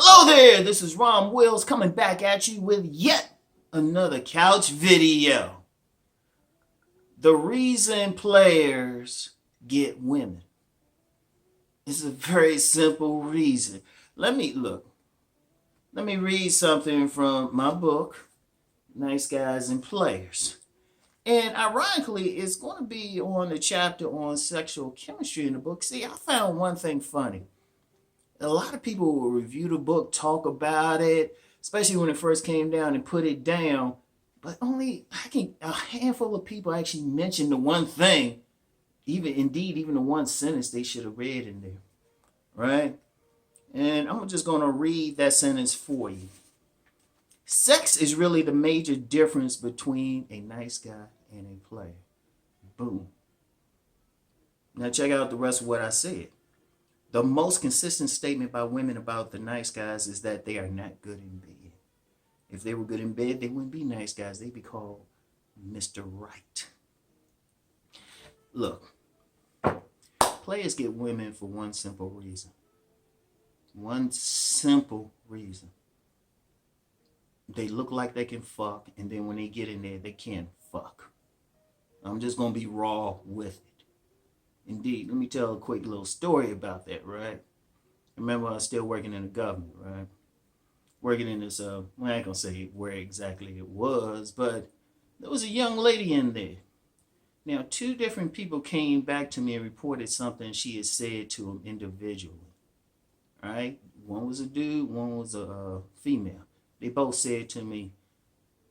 Hello there, this is Rom Wills coming back at you with yet another couch video. The reason players get women is a very simple reason. Let me read something from my book, Nice Guys and Players. And ironically, it's going to be on the chapter on sexual chemistry in the book. See, I found one thing funny. A lot of people will review the book, talk about it, especially when it first came down and put it down. But only a handful of people actually mention the one thing, even the one sentence they should have read in there, right? And I'm just going to read that sentence for you. Sex is really the major difference between a nice guy and a player. Boom. Now check out the rest of what I said. The most consistent statement by women about the nice guys is that they are not good in bed. If they were good in bed, they wouldn't be nice guys. They'd be called Mr. Right. Look, players get women for one simple reason. One simple reason. They look like they can fuck, and then when they get in there, they can't fuck. I'm just going to be raw with it. Indeed, let me tell a quick little story about that, right? Remember, I was still working in the government, right? Working in this, well, I ain't gonna say where exactly it was, but there was a young lady in there. Now, two different people came back to me and reported something she had said to them individually, right? One was a dude, one was a female. They both said to me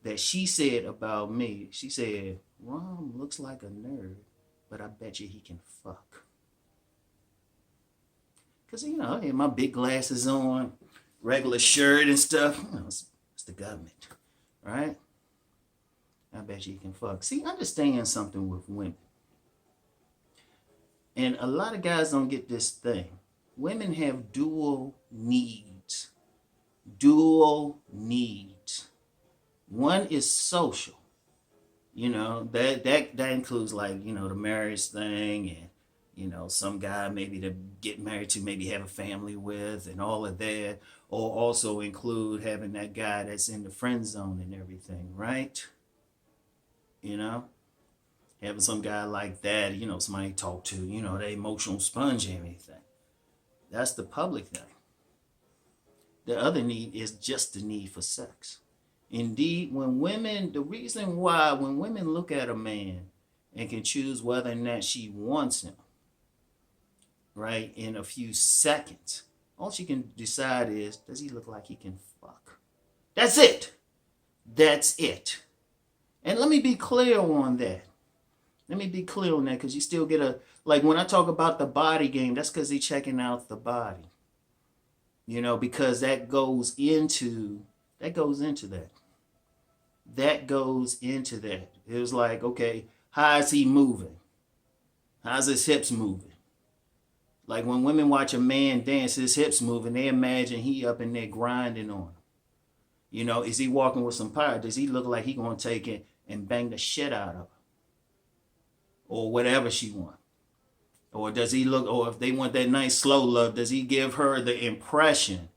that she said about me, she said, Rom looks like a nerd, but I bet you he can fuck. Because, I had my big glasses on, regular shirt and stuff. It's the government, right? I bet you he can fuck. See, understand something with women. And a lot of guys don't get this thing. Women have dual needs. Dual needs. One is social. That includes the marriage thing and, some guy maybe to get married to, maybe have a family with and all of that. Or also include having that guy that's in the friend zone and everything, right? Having some guy like that, somebody to talk to, the emotional sponge and everything. That's the public thing. The other need is just the need for sex. Indeed, the reason why when women look at a man and can choose whether or not she wants him, right, in a few seconds, all she can decide is, does he look like he can fuck? That's it. That's it. And let me be clear on that. Because you still get when I talk about the body game, that's because he's checking out the body. Because that goes into that. That goes into that. It was like, okay, how is he moving? How's his hips moving? Like when women watch a man dance, his hips moving, they imagine he up in there grinding on him. Is he walking with some power? Does he look like he gonna take it and bang the shit out of her? Or whatever she wants? Or does he look, or if they want that nice slow love, does he give her the impression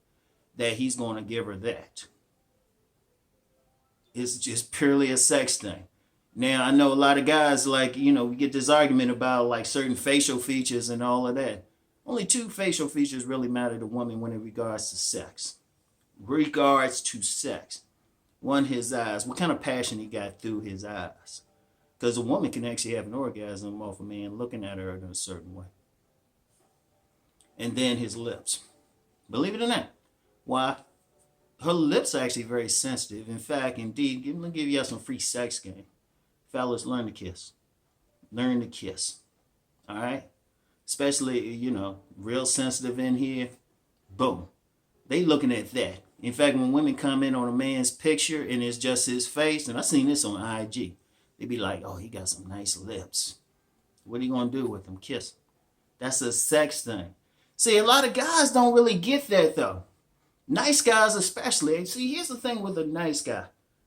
that he's gonna give her that? It's just purely a sex thing. Now, I know a lot of guys we get this argument about certain facial features and all of that. Only two facial features really matter to women when it regards to sex. One, his eyes. What kind of passion he got through his eyes. Because a woman can actually have an orgasm off a man looking at her in a certain way. And then his lips. Believe it or not. Why? Her lips are actually very sensitive. In fact, indeed, let me give you some free sex game. Fellas, learn to kiss. Learn to kiss. All right? Especially, real sensitive in here. Boom. They looking at that. In fact, when women comment on a man's picture and it's just his face, and I've seen this on IG, they be like, oh, he got some nice lips. What are you going to do with them? Kiss. That's a sex thing. See, a lot of guys don't really get that, though. Nice guys especially. See, here's the thing with a nice guy,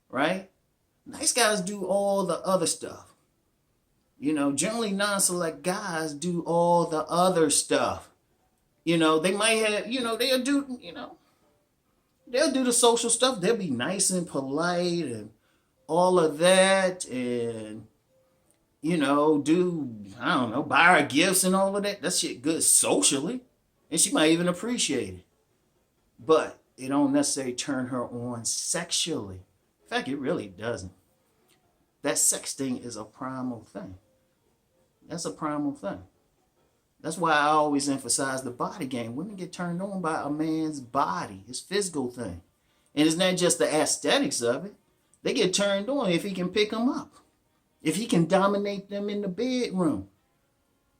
right? Nice guys do all the other stuff. Generally non-select guys do all the other stuff. They might have, they'll do, They'll do the social stuff. They'll be nice and polite and all of that, and do, I don't know, buy her gifts and all of that. That shit good socially. And she might even appreciate it. But it don't necessarily turn her on sexually. In fact, it really doesn't. That sex thing is a primal thing. That's a primal thing. That's why I always emphasize the body game. Women get turned on by a man's body, his physical thing. And it's not just the aesthetics of it. They get turned on if he can pick them up, if he can dominate them in the bedroom.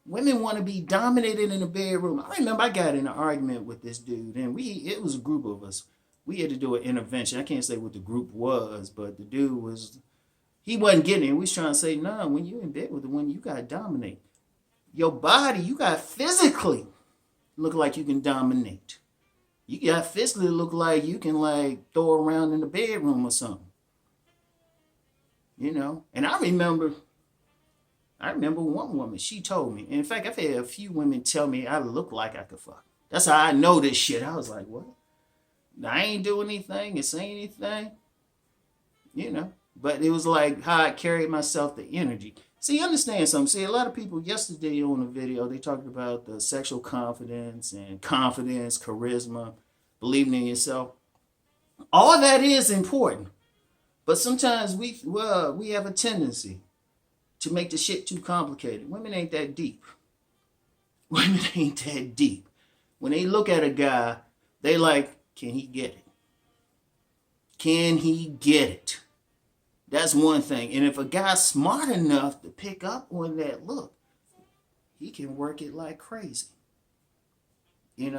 Women want to be dominated in the bedroom. I remember I got in an argument with this dude, and it was a group of us. We had to do an intervention. I can't say what the group was, but the dude he wasn't getting it. We was trying to say, no, when you're in bed with the woman, you got to dominate. Your body, you got to physically look like you can dominate. You got to physically look like you can throw around in the bedroom or something. And I remember one woman, she told me. In fact, I've had a few women tell me I look like I could fuck. That's how I know this shit. I was like, what? I ain't doing anything and saying anything. But it was like how I carried myself, the energy. See, understand something. See, a lot of people yesterday on the video, they talked about the sexual confidence, charisma, believing in yourself. All that is important. But sometimes we have a tendency to make the shit too complicated. Women ain't that deep. Women ain't that deep. When they look at a guy, they like, can he get it? Can he get it? That's one thing. And if a guy's smart enough to pick up on that look, he can work it like crazy. He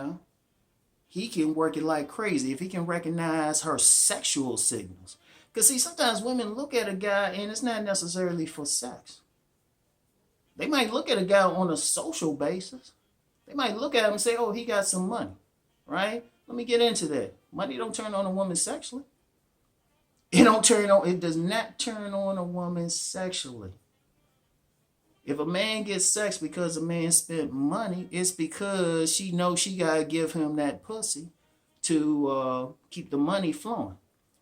can work it like crazy if he can recognize her sexual signals. Because, see, sometimes women look at a guy and it's not necessarily for sex. They might look at a guy on a social basis. They might look at him and say, oh, he got some money, right? Let me get into that. Money don't turn on a woman sexually. It does not turn on a woman sexually. If a man gets sex because a man spent money, it's because she knows she got to give him that pussy to keep the money flowing.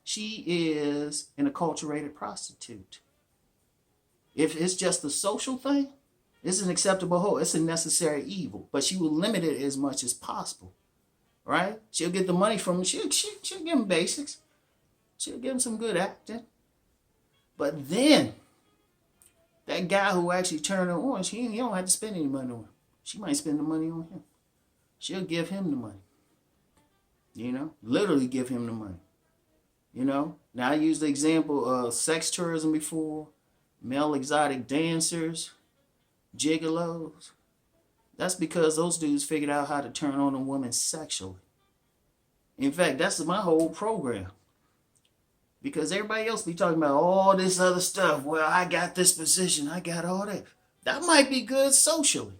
She is an acculturated prostitute. If it's just a social thing, it's an acceptable whole. It's a necessary evil. But she will limit it as much as possible. Right? She'll get the money from him. She'll give him basics. She'll give him some good acting. But then, that guy who actually turned her on, he don't have to spend any money on her. She might spend the money on him. She'll give him the money. Literally give him the money. Now I used the example of sex tourism before, male exotic dancers, gigolos. That's because those dudes figured out how to turn on a woman sexually. In fact, that's my whole program. Because everybody else be talking about all this other stuff. Well, I got this position. I got all that. That might be good socially.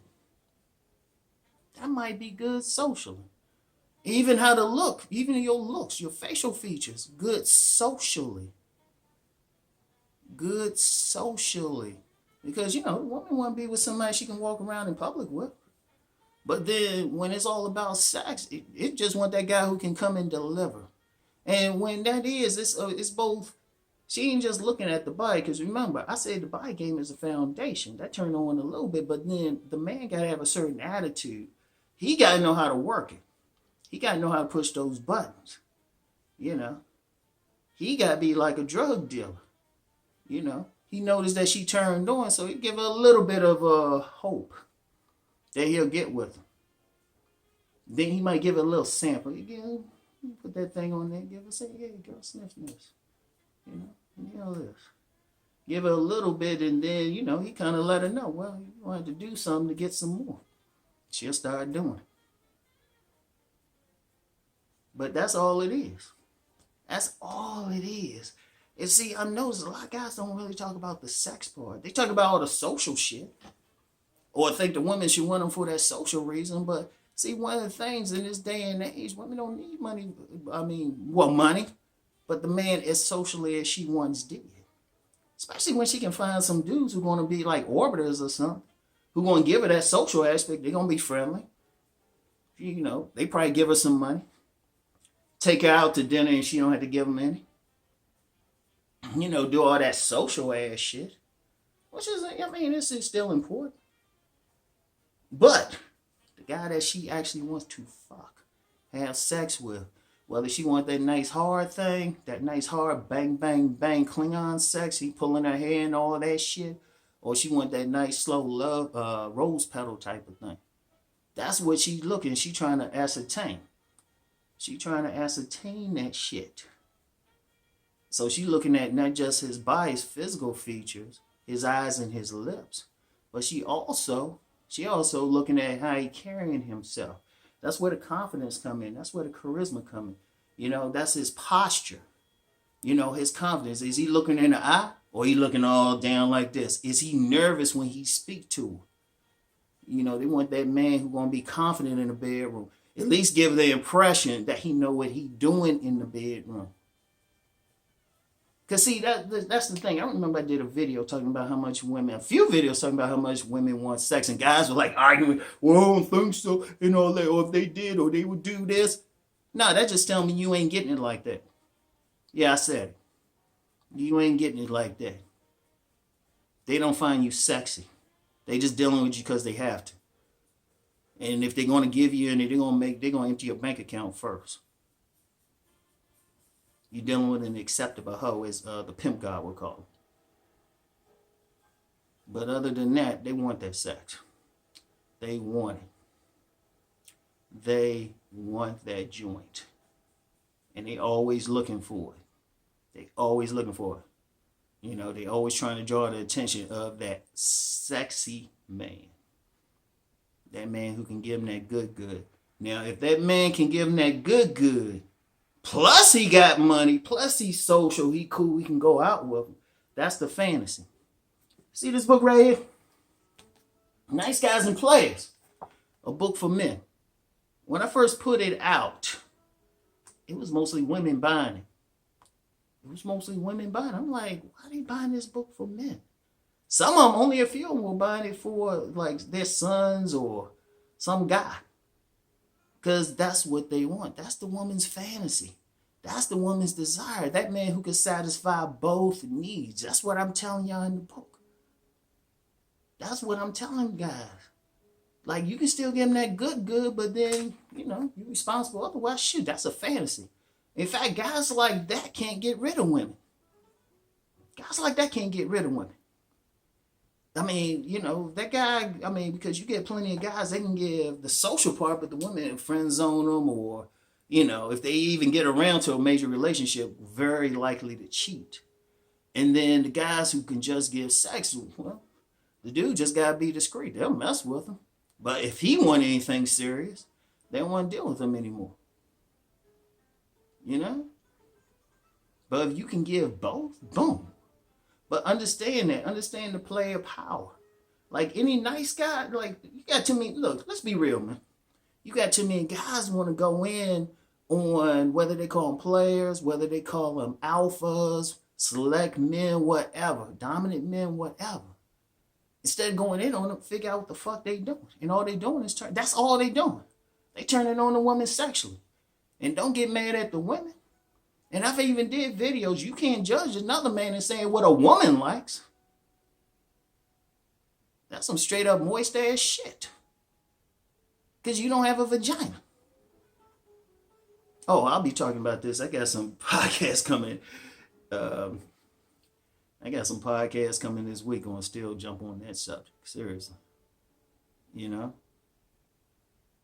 Even how to look, even your looks, your facial features, good socially. Because, a woman want to be with somebody she can walk around in public with. But then when it's all about sex, it just want that guy who can come and deliver. And when that is, it's both. She ain't just looking at the body. Because remember, I said the body game is a foundation. That turned on a little bit. But then the man got to have a certain attitude. He got to know how to work it. He got to know how to push those buttons. He got to be like a drug dealer. He noticed that she turned on. So he give her a little bit of hope that he'll get with her. Then he might give her a little sample. Put that thing on there. Give her, say, hey, girl, sniff this. This. Give her a little bit, and then, he kind of let her know, well, you wanted to do something to get some more. She'll start doing it. But that's all it is. That's all it is. And see, I noticed a lot of guys don't really talk about the sex part. They talk about all the social shit. Or think the women should want them for that social reason. But see, one of the things in this day and age, women don't need money. Money. But the man as socially as she once did. Especially when she can find some dudes who are going to be like orbiters or something. Who are going to give her that social aspect. They're going to be friendly. They probably give her some money. take her out to dinner and she don't have to give him any. Do all that social ass shit. Which is, I mean, this is still important. But the guy that she actually wants to fuck, have sex with, whether she want that nice hard thing, that nice hard bang, bang, bang Klingon sex, he pulling her hair and all that shit, or she want that nice slow love, rose petal type of thing. That's what she's looking, she trying to ascertain. She trying to ascertain that shit. So she looking at not just his body, his physical features, his eyes and his lips, but she also looking at how he carrying himself. That's where the confidence come in. That's where the charisma come in. That's his posture. His confidence. Is he looking in the eye or he looking all down like this? Is he nervous when he speak to her? They want that man who gonna be confident in the bedroom. At least give the impression that he know what he doing in the bedroom. Because see, that's the thing. I remember I did a video talking about a few videos talking about how much women want sex. And guys were like arguing, well, I don't think so. Or if they did, or they would do this. No, that just tells me you ain't getting it like that. Yeah, I said it. You ain't getting it like that. They don't find you sexy. They just dealing with you because they have to. And if they're going to give you any, they're going to empty your bank account first. You're dealing with an acceptable hoe, as the pimp god would call it. But other than that, they want that sex. They want it. They want that joint. And they always looking for it. They always looking for it. They always trying to draw the attention of that sexy man. That man who can give them that good. Now, if that man can give them that good, plus he got money, plus he's social, he cool, we can go out with him. That's the fantasy. See this book right here? Nice Guys and Players. A book for men. When I first put it out, it was mostly women buying it. I'm like, why are they buying this book for men? Some of them, only a few of them were buying it for like their sons or some guy. Because that's what they want. That's the woman's fantasy. That's the woman's desire. That man who can satisfy both needs. That's what I'm telling y'all in the book. That's what I'm telling guys. Like, you can still give them that good, but then, you're responsible. Otherwise, shoot, that's a fantasy. In fact, guys like that can't get rid of women. I mean, that guy, because you get plenty of guys, they can give the social part, but the women friend zone them, or, if they even get around to a major relationship, very likely to cheat. And then the guys who can just give sex, well, the dude just got to be discreet. They'll mess with him. But if he want anything serious, they don't want to deal with him anymore. But if you can give both, boom. But understand the player power. Like any nice guy, like you got too many, look, let's be real, man. You got too many guys want to go in on whether they call them players, whether they call them alphas, select men, whatever, dominant men, whatever. Instead of going in on them, figure out what the fuck they doing. And all they doing is that's all they doing. They turning on the woman sexually. And don't get mad at the women. And I've even did videos. You can't judge another man and saying what a woman likes. That's some straight up moist ass shit. Because you don't have a vagina. Oh, I'll be talking about this. I got some podcasts coming. This week. I'm going to still jump on that subject. Seriously.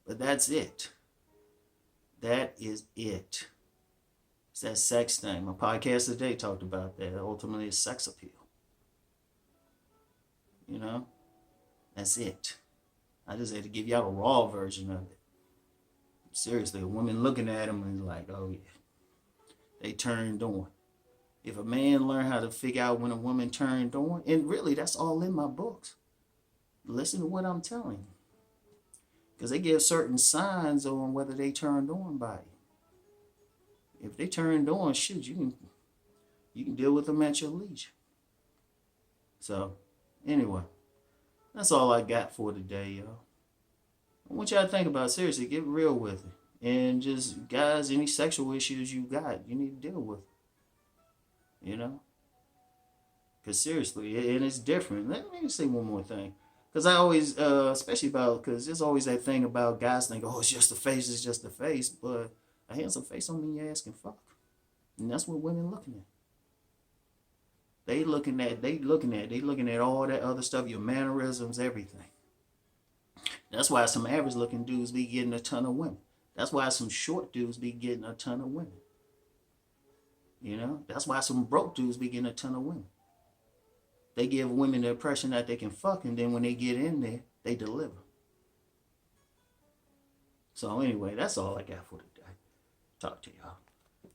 But that's it. That is it. It's that sex thing. My podcast today talked about that. Ultimately, it's sex appeal. That's it. I just had to give y'all a raw version of it. Seriously, a woman looking at them and like, oh yeah, they turned on. If a man learn how to figure out when a woman turned on, and really that's all in my books. Listen to what I'm telling you. Because they give certain signs on whether they turned on by you. If they turned on, shoot, you can deal with them at your leisure. So, anyway, that's all I got for today, y'all. I want y'all to think about it. Seriously, get real with it. And just guys, any sexual issues you got, you need to deal with. You know, because seriously, and it's different. Let me say one more thing. Because I always, especially about, because there's always that thing about guys think, oh, it's just the face, it's just the face. But a handsome face don't mean your ass can fuck. And that's what women looking at. They looking at all that other stuff, your mannerisms, everything. That's why some average looking dudes be getting a ton of women. That's why some short dudes be getting a ton of women. You know, that's why some broke dudes be getting a ton of women. They give women the impression that they can fuck, and then when they get in there, they deliver. So anyway, that's all I got for today. Talk to y'all.